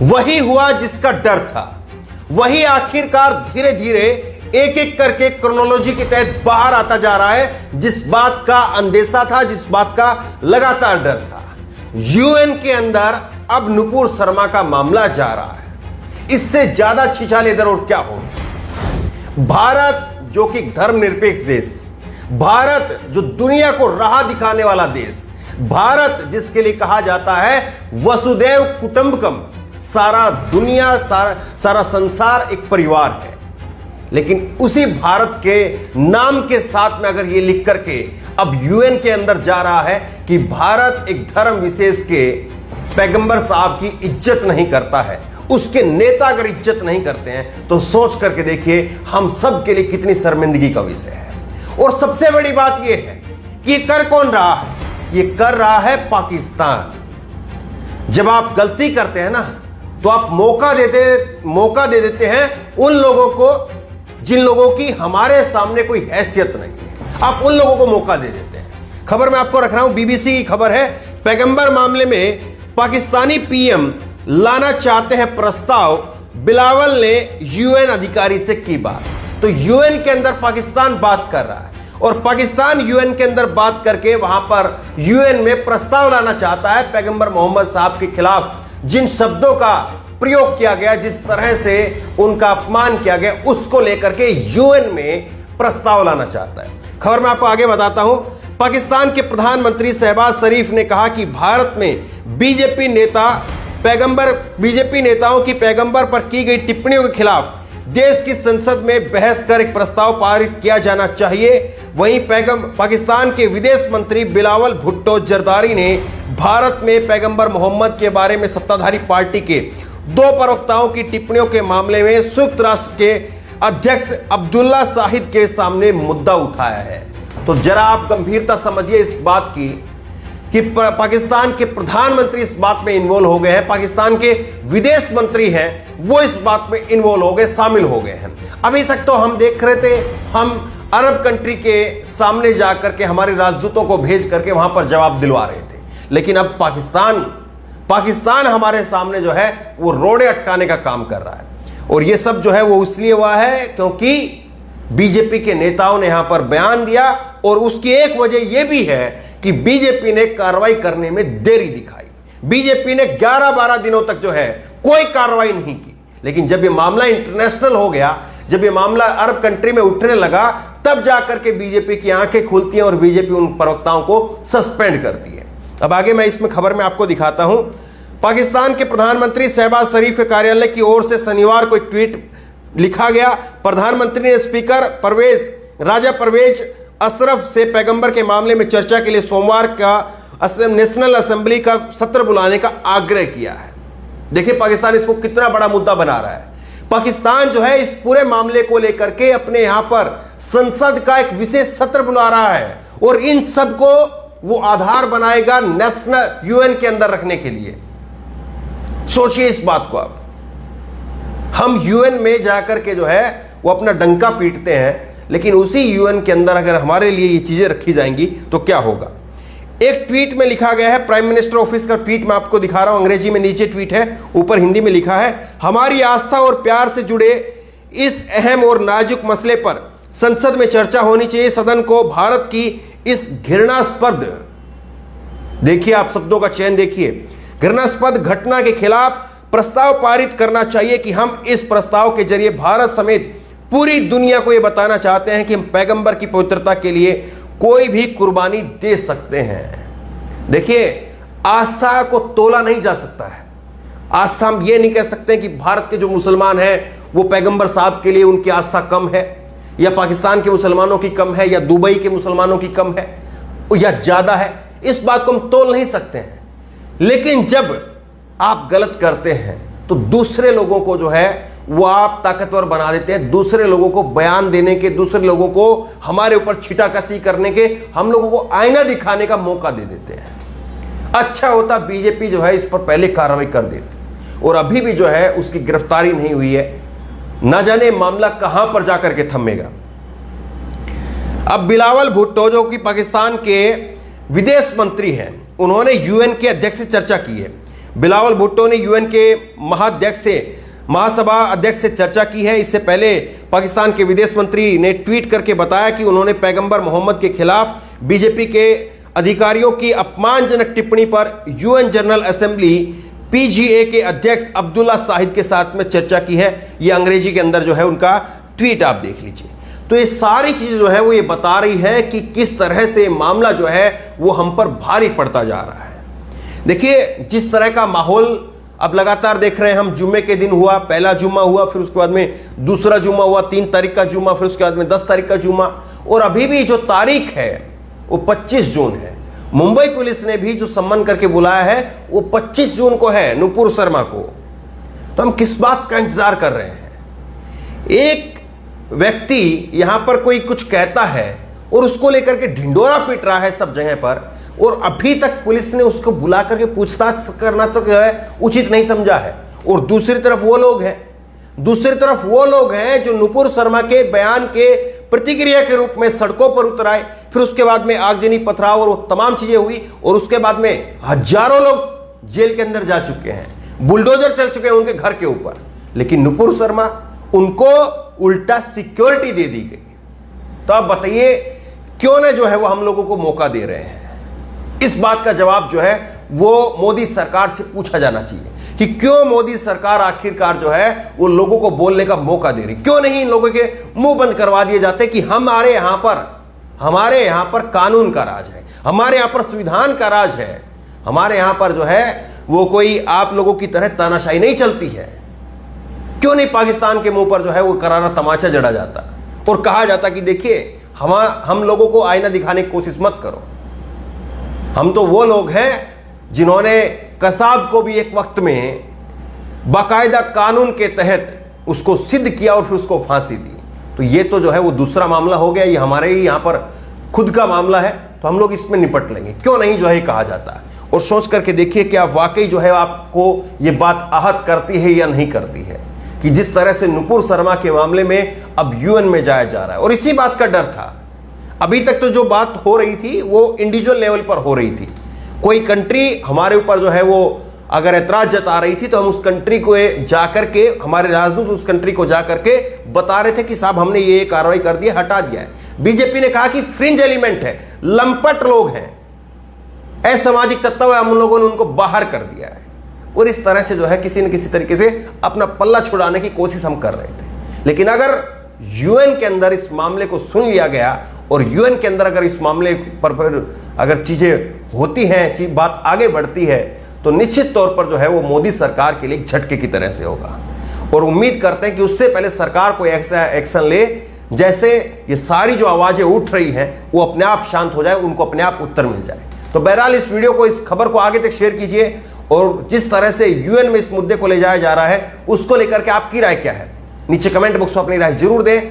वही हुआ जिसका डर था, वही आखिरकार धीरे धीरे एक एक करके क्रोनोलॉजी के तहत बाहर आता जा रहा है, जिस बात का अंदेशा था, जिस बात का लगातार डर था। यूएन के अंदर अब नुपुर शर्मा का मामला जा रहा है। इससे ज्यादा छिछाल इधर और क्या हो। भारत जो कि धर्मनिरपेक्ष देश, भारत जो दुनिया को राह दिखाने वाला देश, भारत जिसके लिए कहा जाता है वसुदैव कुटुंबकम, सारा दुनिया सारा संसार एक परिवार है, लेकिन उसी भारत के नाम के साथ में अगर ये लिख करके अब यूएन के अंदर जा रहा है कि भारत एक धर्म विशेष के पैगंबर साहब की इज्जत नहीं करता है, उसके नेता अगर इज्जत नहीं करते हैं, तो सोच करके देखिए हम सब के लिए कितनी शर्मिंदगी का विषय है। और सबसे बड़ी बात यह है कि ये कर कौन रहा है? ये कर रहा है पाकिस्तान। जब आप गलती करते हैं ना, तो आप मौका दे देते हैं उन लोगों को जिन लोगों की हमारे सामने कोई हैसियत नहीं है, आप उन लोगों को मौका दे देते हैं। खबर मैं आपको रख रहा हूं, बीबीसी की खबर है। पैगंबर मामले में पाकिस्तानी पीएम लाना चाहते हैं प्रस्ताव, बिलावल ने यूएन अधिकारी से की बात। तो यूएन के अंदर पाकिस्तान बात कर रहा है और पाकिस्तान यूएन के अंदर बात करके वहां पर यूएन में प्रस्ताव लाना चाहता है पैगंबर मोहम्मद साहब के खिलाफ जिन शब्दों का प्रयोग किया गया, जिस तरह से उनका अपमान किया गया, उसको लेकर के यूएन में प्रस्ताव लाना चाहता है। खबर मैं आपको आगे बताता हूं। पाकिस्तान के प्रधानमंत्री शहबाज शरीफ ने कहा कि भारत में बीजेपी नेताओं की पैगंबर पर की गई टिप्पणियों के खिलाफ देश की संसद में बहस कर एक प्रस्ताव पारित किया जाना चाहिए। वहीं पाकिस्तान के विदेश मंत्री बिलावल भुट्टो जरदारी ने भारत में पैगंबर मोहम्मद के बारे में सत्ताधारी पार्टी के दो प्रवक्ताओं की टिप्पणियों के मामले में संयुक्त राष्ट्र के अध्यक्ष अब्दुल्ला शाहिद के सामने मुद्दा उठाया है। तो जरा आप गंभीरता समझिए इस बात की कि पाकिस्तान के प्रधानमंत्री इस बात में इन्वॉल्व हो गए हैं, पाकिस्तान के विदेश मंत्री हैं वो इस बात में इन्वॉल्व हो गए, शामिल हो गए हैं। अभी तक तो हम देख रहे थे, हम अरब कंट्री के सामने जाकर के हमारे राजदूतों को भेज करके वहां पर जवाब दिलवा रहे थे, लेकिन अब पाकिस्तान हमारे सामने जो है वो रोड़े अटकाने का काम कर रहा है। और ये सब जो है वो इसलिए हुआ है क्योंकि बीजेपी के नेताओं ने यहां पर बयान दिया, और उसकी एक वजह यह भी है कि बीजेपी ने कार्रवाई करने में देरी दिखाई। बीजेपी ने 11-12 दिनों तक जो है कोई कार्रवाई नहीं की, लेकिन जब यह मामला इंटरनेशनल हो गया, जब यह मामला अरब कंट्री में उठने लगा, तब जाकर के बीजेपी की आंखें खुलती हैं और बीजेपी उन प्रवक्ताओं को सस्पेंड करती है। अब आगे मैं इसमें खबर में आपको दिखाता हूं। पाकिस्तान के प्रधानमंत्री शहबाज शरीफ के कार्यालय की ओर से शनिवार को एक ट्वीट लिखा गया। प्रधानमंत्री ने स्पीकर राजा परवेज अशरफ से पैगंबर के मामले में चर्चा के लिए सोमवार का नेशनल असेंबली का सत्र बुलाने का आग्रह किया है। देखिए पाकिस्तान इसको कितना बड़ा मुद्दा बना रहा है। पाकिस्तान जो है इस पूरे मामले को लेकर के अपने यहां पर संसद का एक विशेष सत्र बुला रहा है और इन सब को वो आधार बनाएगा नेशनल यूएन के अंदर रखने के लिए। सोचिए इस बात को। अब हम यूएन में जाकर के जो है वो अपना डंका पीटते हैं, लेकिन उसी यूएन के अंदर अगर हमारे लिए ये चीजें रखी जाएंगी तो क्या होगा। एक ट्वीट में लिखा गया है, प्राइम मिनिस्टर ऑफिस का ट्वीट मैं आपको दिखा रहा हूं, अंग्रेजी में नीचे ट्वीट है, ऊपर हिंदी में लिखा है, हमारी आस्था और प्यार से जुड़े इस अहम और नाजुक मसले पर संसद में चर्चा होनी चाहिए। सदन को भारत की इस घृणास्पद, देखिए आप शब्दों का चयन देखिए, घृणास्पद घटना के खिलाफ प्रस्ताव पारित करना चाहिए कि हम इस प्रस्ताव के जरिए भारत समेत पूरी दुनिया को यह बताना चाहते हैं कि हम पैगंबर की पवित्रता के लिए कोई भी कुर्बानी दे सकते हैं। देखिए आस्था को तोला नहीं जा सकता है। आस्था हम ये नहीं कह सकते कि भारत के जो मुसलमान हैं वो पैगंबर साहब के लिए उनकी आस्था कम है, या पाकिस्तान के मुसलमानों की कम है, या दुबई के मुसलमानों की कम है या ज्यादा है। इस बात को हम तोल नहीं सकते हैं। लेकिन जब आप गलत करते हैं तो दूसरे लोगों को जो है वो आप ताकतवर बना देते हैं, दूसरे लोगों को बयान देने के, दूसरे लोगों को हमारे ऊपर छिटाकसी करने के, हम लोगों को आईना दिखाने का मौका दे देते हैं। अच्छा होता बीजेपी जो है इस पर पहले कार्रवाई कर देती, और अभी भी जो है उसकी गिरफ्तारी नहीं हुई है। न जाने मामला कहां पर जाकर के थमेगा। अब बिलावल भुट्टो जो कि पाकिस्तान के विदेश मंत्री हैं, उन्होंने यूएन के अध्यक्ष से चर्चा की है। बिलावल भुट्टो ने यूएन के महासभा अध्यक्ष से चर्चा की है। इससे पहले पाकिस्तान के विदेश मंत्री ने ट्वीट करके बताया कि उन्होंने पैगंबर मोहम्मद के खिलाफ बीजेपी के अधिकारियों की अपमानजनक टिप्पणी पर यूएन जनरल असेंबली पीजीए के अध्यक्ष अब्दुल्ला शाहिद के साथ में चर्चा की है। ये अंग्रेजी के अंदर जो है उनका ट्वीट आप देख लीजिए। तो ये सारी चीजें जो है वो ये बता रही है कि किस तरह से मामला जो है वो हम पर भारी पड़ता जा रहा है। देखिए, जिस तरह का माहौल अब लगातार देख रहे हैं हम, जुम्मे के दिन हुआ, पहला जुम्मा हुआ, फिर उसके बाद में दूसरा जुम्मा हुआ, 3 तारीख का जुम्मा, फिर उसके बाद में 10 तारीख का जुम्मा, और अभी भी जो तारीख है वो 25 जून है। मुंबई पुलिस ने भी जो सम्मान करके बुलाया है वो 25 जून को है, नुपुर शर्मा को। तो हम किस बात का इंतजार कर रहे हैं? एक व्यक्ति यहां पर कोई कुछ कहता है और उसको लेकर के ढिंडोरा पीट रहा है सब जगह पर, और अभी तक पुलिस ने उसको बुला करके पूछताछ करना तक जो है उचित नहीं समझा है। और दूसरी तरफ वो लोग हैं जो नुपुर शर्मा के बयान के प्रतिक्रिया के रूप में सड़कों पर उतर आए, फिर उसके बाद में आगजनी, पथराव और वो तमाम चीजें हुई, और उसके बाद में हजारों लोग जेल के अंदर जा चुके हैं, बुलडोजर चल चुके हैं उनके घर के ऊपर। लेकिन नुपुर शर्मा, उनको उल्टा सिक्योरिटी दे दी गई। तो आप बताइए क्यों ना जो है वो हम लोगों को मौका दे रहे हैं? इस बात का जवाब जो है वो मोदी सरकार से पूछा जाना चाहिए कि क्यों मोदी सरकार आखिरकार जो है वो लोगों को बोलने का मौका दे रही। क्यों नहीं इन लोगों के मुंह बंद करवा दिए जाते कि हमारे यहां पर कानून का राज है, हमारे यहां पर संविधान का राज है, हमारे यहां पर जो है वो कोई आप लोगों की तरह तानाशाही नहीं चलती है। क्यों नहीं पाकिस्तान के मुंह पर जो है वो करारा तमाचा जड़ा जाता और कहा जाता कि देखिए हम लोगों को आईना दिखाने की कोशिश मत करो। हम तो वो लोग हैं जिन्होंने कसाब को भी एक वक्त में बाकायदा कानून के तहत उसको सिद्ध किया और फिर उसको फांसी दी। तो ये तो जो है वो दूसरा मामला हो गया, ये हमारे ही यहां पर खुद का मामला है, तो हम लोग इसमें निपट लेंगे। क्यों नहीं जो है कहा जाता है। और सोच करके देखिए कि आप वाकई जो है आपको ये बात आहत करती है या नहीं करती है कि जिस तरह से नुपुर शर्मा के मामले में अब यूएन में जाया जा रहा है। और इसी बात का डर था। अभी तक तो जो बात हो रही थी वो इंडिविजुअल लेवल पर हो रही थी। कोई कंट्री हमारे ऊपर जो है वो अगर ऐतराज जता रही थी तो हम उस कंट्री को जाकर के, हमारे राजदूत उस कंट्री को जाकर के बता रहे थे कि साहब हमने ये कार्रवाई कर दी, हटा दिया है। बीजेपी ने कहा कि फ्रिंज एलिमेंट है, लंपट लोग हैं, असामाजिक तत्व है, हम लोगों ने उनको बाहर कर दिया है। और इस तरह से जो है किसी न किसी तरीके से अपना पल्ला छुड़ाने की कोशिश हम कर रहे थे। लेकिन अगर यूएन के अंदर इस मामले को सुन लिया गया और यूएन के अंदर अगर इस मामले पर अगर चीजें होती हैं, बात आगे बढ़ती है, तो निश्चित तौर पर जो है वो मोदी सरकार के लिए एक झटके की तरह से होगा। और उम्मीद करते हैं कि उससे पहले सरकार कोई ऐसा एक्शन ले जैसे ये सारी जो आवाजें उठ रही हैं वो अपने आप शांत हो जाए, उनको अपने आप उत्तर मिल जाए। तो बहरहाल इस वीडियो को, इस खबर को आगे तक शेयर कीजिए और जिस तरह से यूएन में इस मुद्दे को ले जाया जा रहा है उसको लेकर के आपकी राय क्या है, नीचे कमेंट बॉक्स में अपनी राय जरूर दें।